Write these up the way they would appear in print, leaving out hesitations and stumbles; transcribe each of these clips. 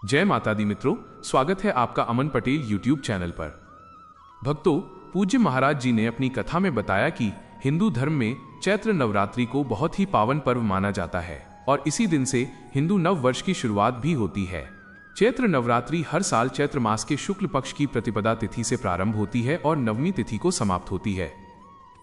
जय माता दी मित्रों, स्वागत है आपका अमन पटेल यूट्यूब चैनल पर। भक्तों, पूज्य महाराज जी ने अपनी कथा में बताया कि हिंदू धर्म में चैत्र नवरात्रि को बहुत ही पावन पर्व माना जाता है और इसी दिन से हिंदू नव वर्ष की शुरुआत भी होती है। चैत्र नवरात्रि हर साल चैत्र मास के शुक्ल पक्ष की प्रतिपदा तिथि से प्रारंभ होती है और नवमी तिथि को समाप्त होती है।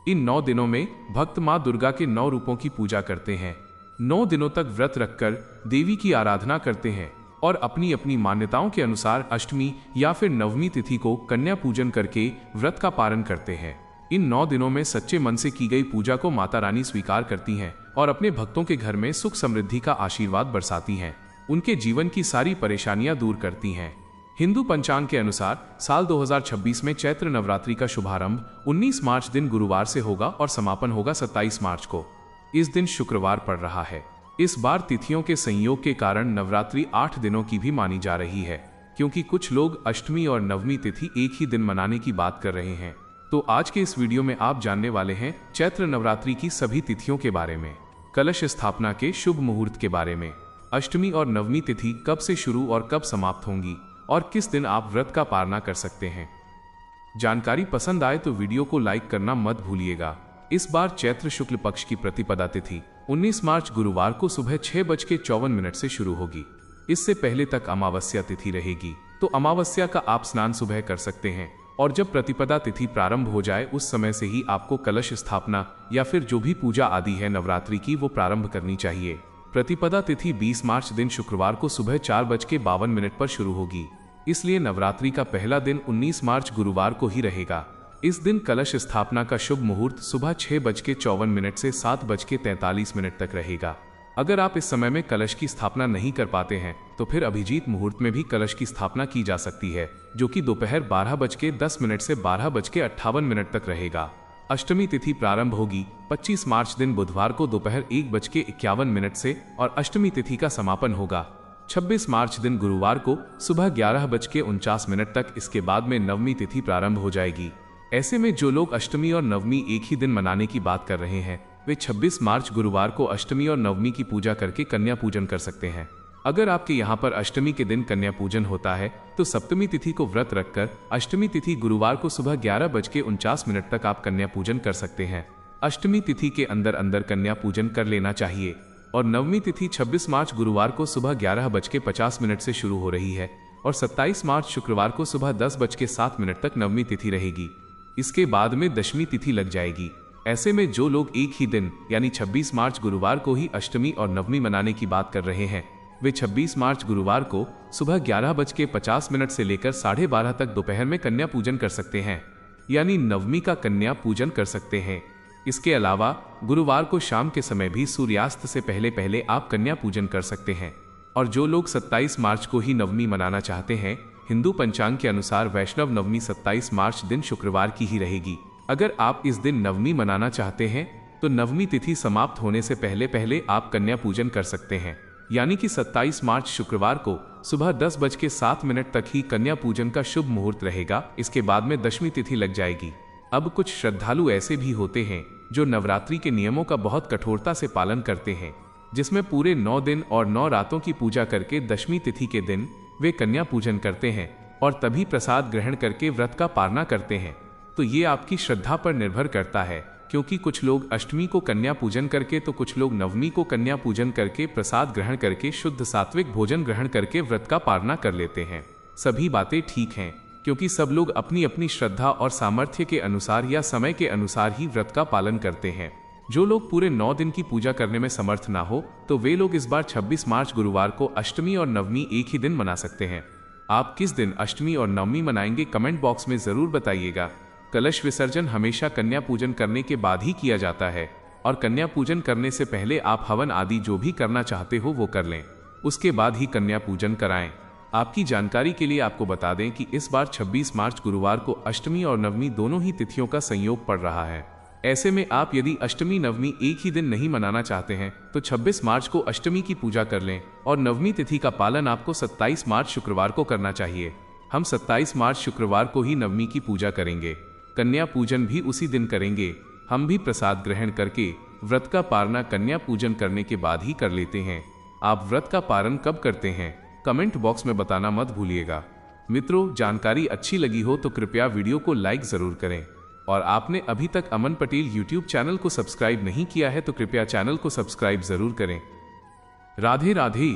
इन 9 दिनों में भक्त मां दुर्गा के 9 रूपों की पूजा करते हैं। 9 दिनों तक व्रत रखकर देवी की आराधना करते हैं और अपनी अपनी मान्यताओं के अनुसार अष्टमी या फिर नवमी तिथि को कन्या पूजन करके व्रत का पारण करते हैं। इन 9 दिनों में सच्चे मन से की गई पूजा को माता रानी स्वीकार करती हैं और अपने भक्तों के घर में सुख समृद्धि का आशीर्वाद बरसाती हैं, उनके जीवन की सारी परेशानियां दूर करती हैं। हिंदू पंचांग के अनुसार साल 2026 में चैत्र नवरात्रि का शुभारंभ 19 मार्च दिन गुरुवार से होगा और समापन होगा 27 मार्च को। इस दिन शुक्रवार पड़ रहा है। इस बार तिथियों के संयोग के कारण नवरात्रि 8 दिनों की भी मानी जा रही है, क्योंकि कुछ लोग अष्टमी और नवमी तिथि एक ही दिन मनाने की बात कर रहे हैं। तो आज के इस वीडियो में आप जानने वाले हैं चैत्र नवरात्रि की सभी तिथियों के बारे में, कलश स्थापना के शुभ मुहूर्त के बारे में, अष्टमी और नवमी तिथि कब से शुरू और कब समाप्त होंगी और किस दिन आप व्रत का पारणा कर सकते हैं। जानकारी पसंद आए तो वीडियो को लाइक करना मत भूलिएगा। इस बार चैत्र शुक्ल पक्ष की प्रतिपदा तिथि 19 मार्च गुरुवार को सुबह 6:54 से शुरू होगी। इससे पहले तक अमावस्या तिथि रहेगी, तो अमावस्या का आप स्नान सुबह कर सकते हैं और जब प्रतिपदा तिथि प्रारंभ हो जाए उस समय से ही आपको कलश स्थापना या फिर जो भी पूजा आदि है नवरात्रि की वो प्रारंभ करनी चाहिए। प्रतिपदा तिथि 20 मार्च दिन शुक्रवार को सुबह 4:52 पर शुरू होगी, इसलिए नवरात्रि का पहला दिन 19 मार्च गुरुवार को ही रहेगा। इस दिन कलश स्थापना का शुभ मुहूर्त सुबह 6:54 से 7:43 तक रहेगा। अगर आप इस समय में कलश की स्थापना नहीं कर पाते हैं तो फिर अभिजीत मुहूर्त में भी कलश की स्थापना की जा सकती है, जो कि दोपहर 12:10 से 12:58 तक रहेगा। अष्टमी तिथि प्रारंभ होगी 25 मार्च दिन बुधवार को दोपहर 1:51 से और अष्टमी तिथि का समापन होगा 26 मार्च दिन गुरुवार को सुबह 11:49 तक। इसके बाद में नवमी तिथि प्रारंभ हो जाएगी। ऐसे में जो लोग अष्टमी और नवमी एक ही दिन मनाने की बात कर रहे हैं वे 26 मार्च गुरुवार को अष्टमी और नवमी की पूजा करके कन्या पूजन कर सकते हैं। अगर आपके यहाँ पर अष्टमी के दिन कन्या पूजन होता है तो सप्तमी तिथि को व्रत रखकर अष्टमी तिथि गुरुवार को सुबह 11:49 तक आप कन्या पूजन कर सकते हैं। अष्टमी तिथि के अंदर अंदर कन्या पूजन कर लेना चाहिए और नवमी तिथि 26 मार्च गुरुवार को सुबह 11:50 से शुरू हो रही है और 27 मार्च शुक्रवार को सुबह 10:07 तक नवमी तिथि रहेगी। इसके बाद में दशमी तिथि लग जाएगी। ऐसे में जो लोग एक ही दिन यानी 26 मार्च गुरुवार को ही अष्टमी और नवमी मनाने की बात कर रहे हैं वे 26 मार्च गुरुवार को सुबह 11:50 से लेकर 12:30 तक दोपहर में कन्या पूजन कर सकते हैं, यानी नवमी का कन्या पूजन कर सकते हैं। इसके अलावा गुरुवार को शाम के समय भी सूर्यास्त से पहले पहले आप कन्या पूजन कर सकते हैं। और जो लोग 27 मार्च को ही नवमी मनाना चाहते हैं, हिंदू पंचांग के अनुसार वैष्णव नवमी 27 मार्च दिन शुक्रवार की ही रहेगी। अगर आप इस दिन नवमी मनाना चाहते हैं तो नवमी तिथि समाप्त होने से पहले पहले आप कन्या पूजन कर सकते हैं, यानी कि 27 मार्च शुक्रवार को सुबह 10:07 तक ही कन्या पूजन का शुभ मुहूर्त रहेगा। इसके बाद में दशमी तिथि लग जाएगी। अब कुछ श्रद्धालु ऐसे भी होते हैं जो नवरात्रि के नियमों का बहुत कठोरता से पालन करते हैं, जिसमें पूरे 9 दिन और 9 रातों की पूजा करके दशमी तिथि के दिन वे कन्या पूजन करते हैं और तभी प्रसाद ग्रहण करके व्रत का पारणा करते हैं। तो ये आपकी श्रद्धा पर निर्भर करता है, क्योंकि कुछ लोग अष्टमी को कन्या पूजन करके तो कुछ लोग नवमी को कन्या पूजन करके प्रसाद ग्रहण करके शुद्ध सात्विक भोजन ग्रहण करके व्रत का पारणा कर लेते हैं। सभी बातें ठीक हैं, क्योंकि सब लोग अपनी अपनी श्रद्धा और सामर्थ्य के अनुसार या समय के अनुसार ही व्रत का पालन करते हैं। जो लोग पूरे 9 दिन की पूजा करने में समर्थ ना हो तो वे लोग इस बार 26 मार्च गुरुवार को अष्टमी और नवमी एक ही दिन मना सकते हैं। आप किस दिन अष्टमी और नवमी मनाएंगे कमेंट बॉक्स में जरूर बताइएगा। कलश विसर्जन हमेशा कन्या पूजन करने के बाद ही किया जाता है और कन्या पूजन करने से पहले आप हवन आदि जो भी करना चाहते हो वो कर लें, उसके बाद ही कन्या पूजन कराएं। आपकी जानकारी के लिए आपको बता दें कि इस बार 26 मार्च गुरुवार को अष्टमी और नवमी दोनों ही तिथियों का संयोग पड़ रहा है। ऐसे में आप यदि अष्टमी नवमी एक ही दिन नहीं मनाना चाहते हैं तो 26 मार्च को अष्टमी की पूजा कर लें और नवमी तिथि का पालन आपको 27 मार्च शुक्रवार को करना चाहिए। हम 27 मार्च शुक्रवार को ही नवमी की पूजा करेंगे, कन्या पूजन भी उसी दिन करेंगे। हम भी प्रसाद ग्रहण करके व्रत का पारणा कन्या पूजन करने के बाद ही कर लेते हैं। आप व्रत का पारण कब करते हैं कमेंट बॉक्स में बताना मत भूलिएगा। मित्रों, जानकारी अच्छी लगी हो तो कृपया वीडियो को लाइक जरूर करें और आपने अभी तक अमन पटेल यूट्यूब चैनल को सब्सक्राइब नहीं किया है तो कृपया चैनल को सब्सक्राइब जरूर करें। राधे राधे।